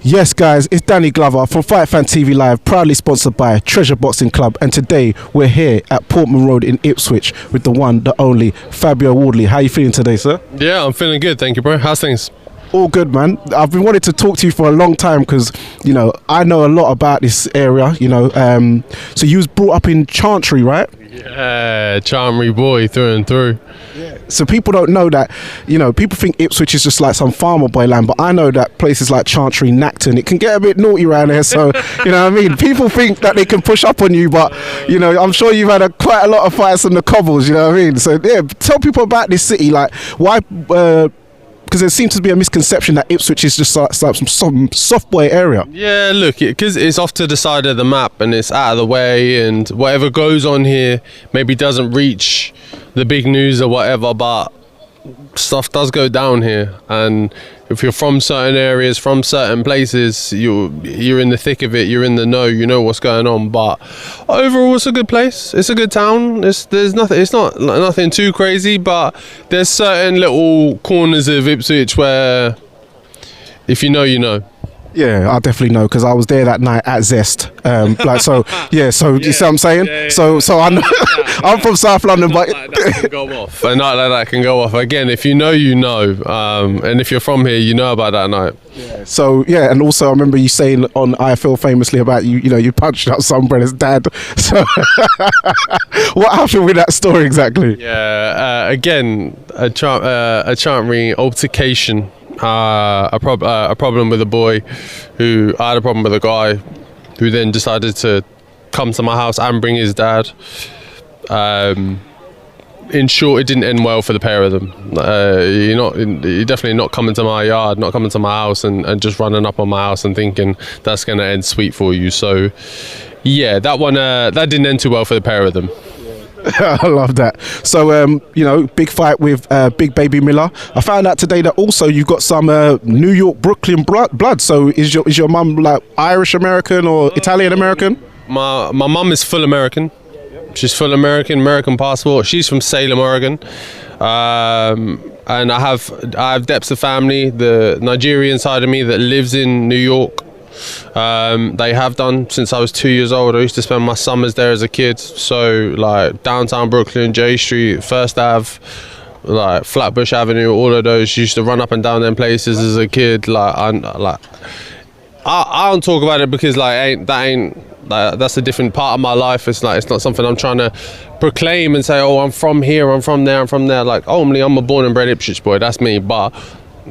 Yes, guys, it's Danny Glover from Fight Fan TV Live, proudly sponsored by Treasure Boxing Club. And today we're here at Portman Road in Ipswich with the one, the only Fabio Wardley. How are you feeling today, sir? Yeah, I'm feeling good, thank you, bro. How's things? All good, man. I've been wanting to talk to you for a long time because, you know, I know a lot about this area, you know. So you was brought up in Chantry, right? Yeah, Chantry boy through and through. Yeah. So people don't know that, you know, people think Ipswich is just like some farmer boy land, but I know that places like Chantry, Nacton, it can get a bit naughty around here. So, you know what I mean? People think that they can push up on you, but, you know, I'm sure you've had quite a lot of fights on the cobbles, you know what I mean? So, yeah, tell people about this city, like, why... because there seems to be a misconception that Ipswich is just like some soft boy area. Yeah, look, because it's off to the side of the map and it's out of the way, and whatever goes on here maybe doesn't reach the big news or whatever, but stuff does go down here. And if you're from certain areas, from certain places, you're in the thick of it, you're in the know, you know what's going on. But overall, it's a good place, it's a good town. It's not nothing too crazy, but there's certain little corners of Ipswich where if you know, you know. Yeah, I definitely know because I was there that night at Zest. You see what I'm saying? Yeah. So I know I'm from South London, but that can go off. A night like that can go off. Again, if you know, you know. And if you're from here, you know about that night. Yeah. So yeah, and also I remember you saying on IFL famously about you punched out some brother's dad. So what happened with that story exactly? Yeah, again, a Chantry altercation. A problem with a boy who I had a problem with a guy who then decided to come to my house and bring his dad. In short, it didn't end well for the pair of them. You're definitely not coming to my yard, not coming to my house and just running up on my house and thinking that's going to end sweet for you. So yeah, that one that didn't end too well for the pair of them. I love that. So, big fight with Big Baby Miller. I found out today that also you got some New York, Brooklyn blood. So is your mum like Irish American or Italian American? My mum is full American. She's full American passport. She's from Salem, Oregon. And I have depths of family, the Nigerian side of me that lives in New York. They have done since I was 2 years old. I used to spend my summers there as a kid. So like downtown Brooklyn, J Street, First Ave, like Flatbush Avenue, all of those. Used to run up and down them places as a kid. I don't talk about it because that's a different part of my life. It's not something I'm trying to proclaim and say, oh, I'm from here, I'm from there, I'm from there. Like, only I'm a born and bred Ipswich boy. That's me. But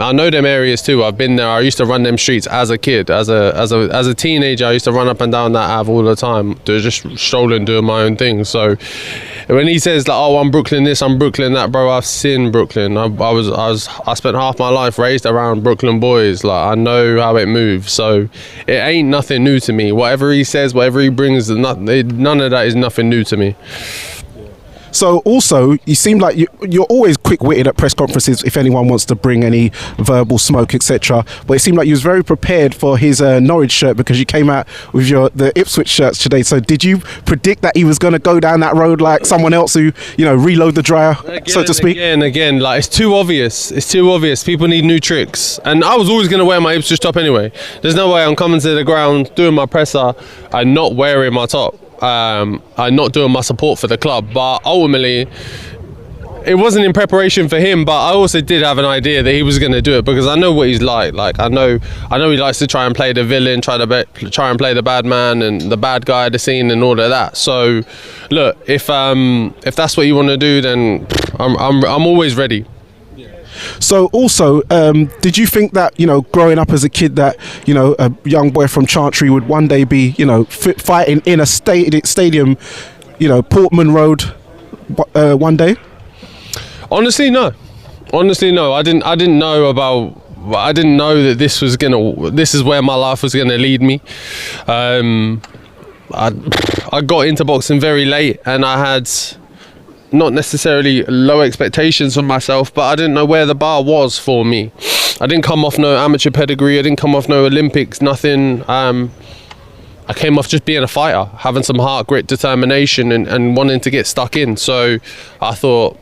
I know them areas too. I've been there. I used to run them streets as a kid, as a teenager. I used to run up and down that Ave all the time, just strolling, doing my own thing. So when he says like, "Oh, I'm Brooklyn this, I'm Brooklyn that," bro, I've seen Brooklyn. I spent half my life raised around Brooklyn boys. Like I know how it moves. So it ain't nothing new to me. Whatever he says, whatever he brings, none of that is nothing new to me. So also, you seem like you're always quick-witted at press conferences if anyone wants to bring any verbal smoke, etc. But it seemed like you was very prepared for his Norwich shirt because you came out with the Ipswich shirts today. So did you predict that he was going to go down that road like someone else who, reload the dryer, so to speak? Again, like it's too obvious. It's too obvious. People need new tricks. And I was always going to wear my Ipswich top anyway. There's no way I'm coming to the ground, doing my presser, and not wearing my top. I'm not doing my support for the club, but ultimately it wasn't in preparation for him, but I also did have an idea that he was going to do it because I know what he's like. Like I know he likes to try and play the villain, try and play the bad man and the bad guy of the scene and all of that. So look, if that's what you want to do, then I'm always ready. So also, did you think that, growing up as a kid that, a young boy from Chantry would one day be, fighting in a stadium, Portman Road one day? Honestly, no. I didn't know that this is where my life was gonna lead me. I got into boxing very late and I had not necessarily low expectations of myself, but I didn't know where the bar was for me. I didn't come off no amateur pedigree, I didn't come off no Olympics, nothing. I came off just being a fighter, having some heart, grit, determination and wanting to get stuck in. So I thought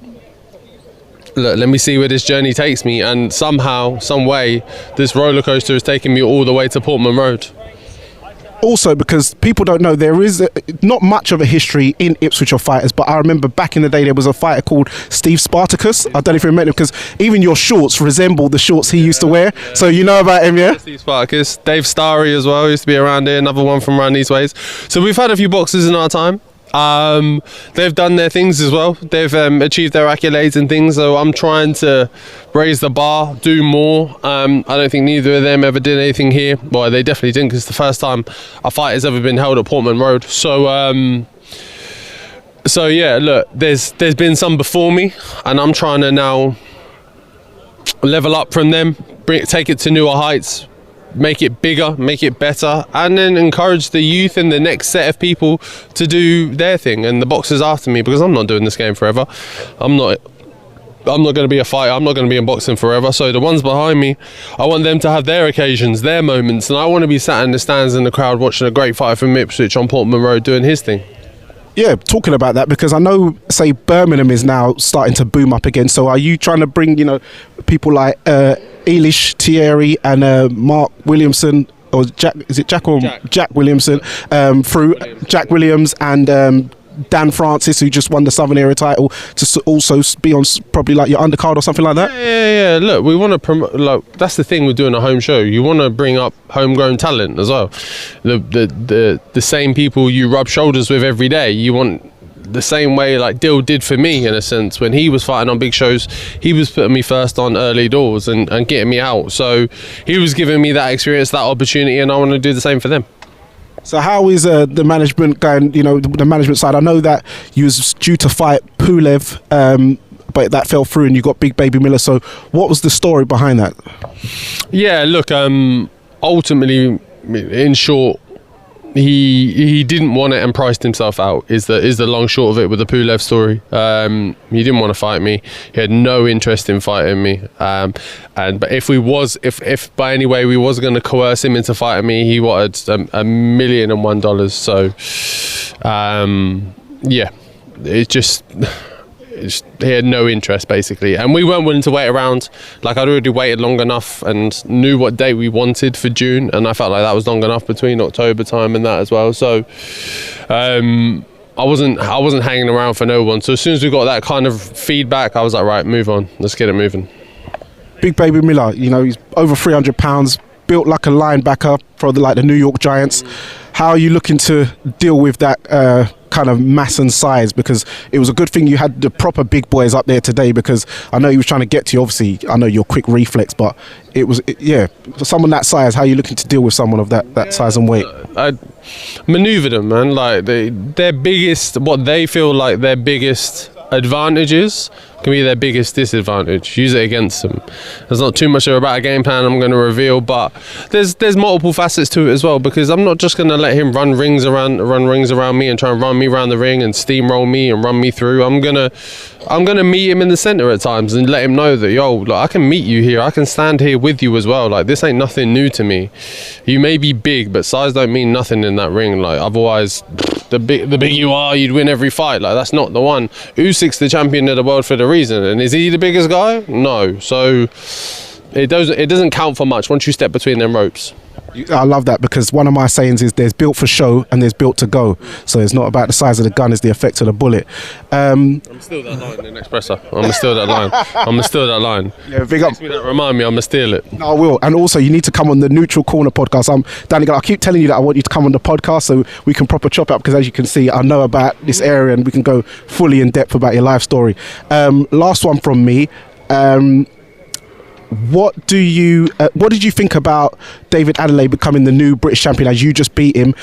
look, let me see where this journey takes me, and somehow, some way, this roller coaster has taken me all the way to Portman Road. Also, because people don't know, there is not much of a history in Ipswich of fighters, but I remember back in the day there was a fighter called Steve Spartacus. I don't know if you remember him, because even your shorts resemble the shorts he used to wear. Yeah. So you know about him, yeah? Steve Spartacus. Dave Starry as well, used to be around here, another one from around these ways. So we've had a few boxers in our time. They've done their things as well. They've achieved their accolades and things, so I'm trying to raise the bar, do more. I don't think neither of them ever did anything here. Well, they definitely didn't, because it's the first time a fight has ever been held at Portman Road. So yeah, look, there's been some before me, and I'm trying to now level up from them, take it to newer heights, make it bigger, make it better, and then encourage the youth and the next set of people to do their thing, and the boxers after me, because I'm not doing this game forever. I'm not going to be a fighter. I'm not going to be in boxing forever. So the ones behind me, I want them to have their occasions, their moments, and I want to be sat in the stands in the crowd watching a great fighter from Ipswich on Portman Road doing his thing. Yeah, talking about that, because I know, say, Birmingham is now starting to boom up again. So are you trying to bring, people like Eilish Thierry and Mark Williamson, or Jack? Is it Jack or Jack Williamson? Through Jack Williams and Dan Francis, who just won the Southern Area title, to also be on probably like your undercard or something like that. Yeah. Look, we want to promote. Like, that's the thing with doing a home show. You want to bring up homegrown talent as well. The same people you rub shoulders with every day. You want the same way like Dill did for me, in a sense, when he was fighting on big shows. He was putting me first on early doors and getting me out. So he was giving me that experience, that opportunity, and I want to do the same for them. So how is the management going, the management side? I know that you was due to fight Pulev, but that fell through and you got Big Baby Miller. So what was the story behind that? Yeah, look, ultimately, in short, he didn't want it and priced himself out, is the long short of it with the Pulev story. He didn't want to fight me. He had no interest in fighting me. But if by any way we was going to coerce him into fighting me, he wanted $1,000,001. So yeah, he had no interest, basically, and we weren't willing to wait around. Like, I'd already waited long enough and knew what date we wanted for June, and I felt like that was long enough between October time and that as well. So I wasn't hanging around for no one. So as soon as we got that kind of feedback, I was like, right, move on, let's get it moving. Big Baby Miller, he's over 300 pounds, built like a linebacker for the New York Giants. How are you looking to deal with that kind of mass and size? Because it was a good thing you had the proper big boys up there today, because I know he was trying to get to you. Obviously, I know you're quick reflex, but for someone that size, how are you looking to deal with someone of that size and weight? I manoeuvre them, man. Like, their biggest, what they feel like their biggest advantages can be their biggest disadvantage. Use it against them. There's not too much about a game plan I'm going to reveal, but there's multiple facets to it as well, because I'm not just going to let him run rings around me and try and run me around the ring and steamroll me and run me through. I'm gonna meet him in the center at times and let him know that, look, I can meet you here. I can stand here with you as well. Like, this ain't nothing new to me. You may be big, but size don't mean nothing in that ring. Like, otherwise, the big you are, you'd win every fight. Like, that's not the one. Usyk's the champion of the world for the reason, and is he the biggest guy? No. So it doesn't count for much once you step between them ropes. I love that, because one of my sayings is there's built for show and there's built to go. So it's not about the size of the gun, it's the effect of the bullet. I'm still that line in Expressor. I'm still that line. Yeah, big up. Remind me, I'm gonna steal it. No, I will. And also, you need to come on the Neutral Corner podcast. Danny, I keep telling you that I want you to come on the podcast so we can proper chop up, because as you can see, I know about this area and we can go fully in depth about your life story. Last one from me. What did you think about David Adeleye becoming the new British champion, as you just beat him?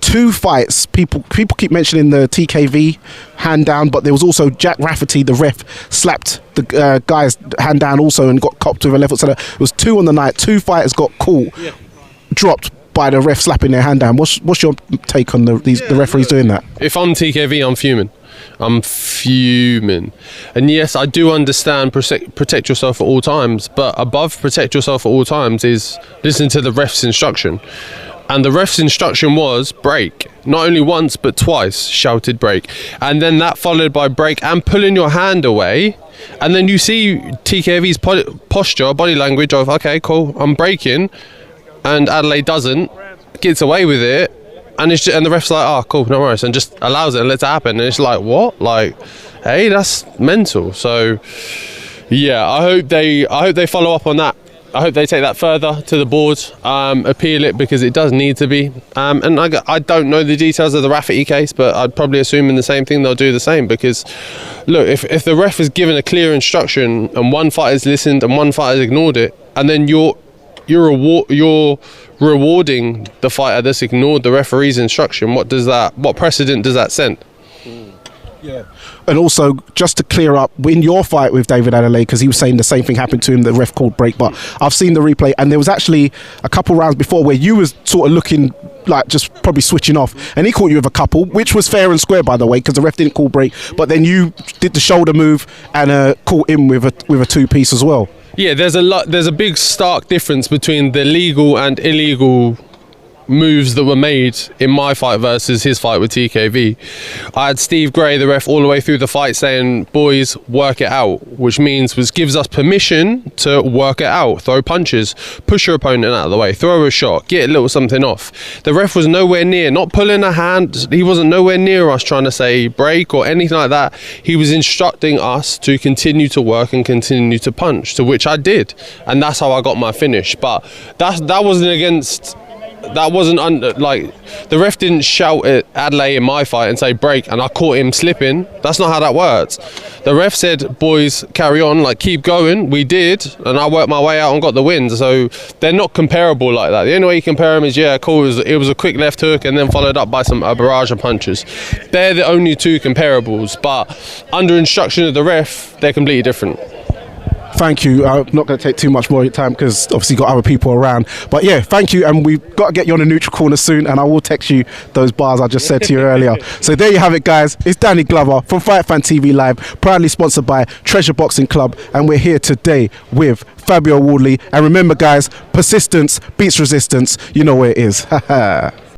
2 fights. People keep mentioning the TKV hand down, but there was also Jack Rafferty, the ref, slapped the guy's hand down also and got copped with a left foot. So it was 2 on the night. 2 fighters got caught, dropped by the ref slapping their hand down. What's your take on the referees doing that? If I'm TKV, I'm fuming. And yes, I do understand protect yourself at all times, but above protect yourself at all times is listen to the ref's instruction. And the ref's instruction was break. Not only once, but twice shouted break. And then that followed by break and pulling your hand away And then you see TKV's posture, body language of, okay, cool, I'm breaking, and Adeleye doesn't, gets away with it, and the ref's like, oh, cool, no worries, and just allows it and lets it happen. And it's like, what? Like, hey, that's mental. So, yeah, I hope they follow up on that. I hope they take that further to the board, appeal it, because it does need to be. And I don't know the details of the Rafferty case, but I'd probably assume in the same thing they'll do the same. Because, look, if the ref is given a clear instruction and one fighter's listened and one fighter's ignored it, and then you're rewarding the fighter that's ignored the referee's instruction, what precedent does that send? Yeah. And also, just to clear up, in your fight with David Adeleye, because he was saying the same thing happened to him, the ref called break, but I've seen the replay, and there was actually a couple rounds before where you was sort of looking like just probably switching off, and he caught you with a couple, which was fair and square, by the way, because the ref didn't call break, but then you did the shoulder move and caught him with a two-piece as well. Yeah, there's a big stark difference between the legal and illegal moves that were made in my fight versus his fight with TKV. I had Steve Gray, the ref, all the way through the fight saying, boys, work it out, which gives us permission to work it out, throw punches, push your opponent out of the way, throw a shot, get a little something off. The ref was nowhere near, not pulling a hand, he wasn't nowhere near us trying to say break or anything like that. He was instructing us to continue to work and continue to punch, to which I did, and that's how I got my finish. But that wasn't against... That wasn't like the ref didn't shout at Adeleye in my fight and say break, and I caught him slipping. That's not how that works. The ref said, boys, carry on, like keep going. We did, and I worked my way out and got the win. So they're not comparable like that. The only way you compare them is, yeah, cool, it was a quick left hook and then followed up by a barrage of punches. They're the only two comparables, but under instruction of the ref, they're completely different. Thank you. I'm not going to take too much more of your time because obviously you've got other people around. But yeah, thank you. And we've got to get you on the neutral corner soon. And I will text you those bars I just said to you earlier. So there you have it, guys. It's Danny Glover from Fight Fan TV Live, proudly sponsored by Treasure Boxing Club. And we're here today with Fabio Wardley. And remember, guys, persistence beats resistance. You know where it is.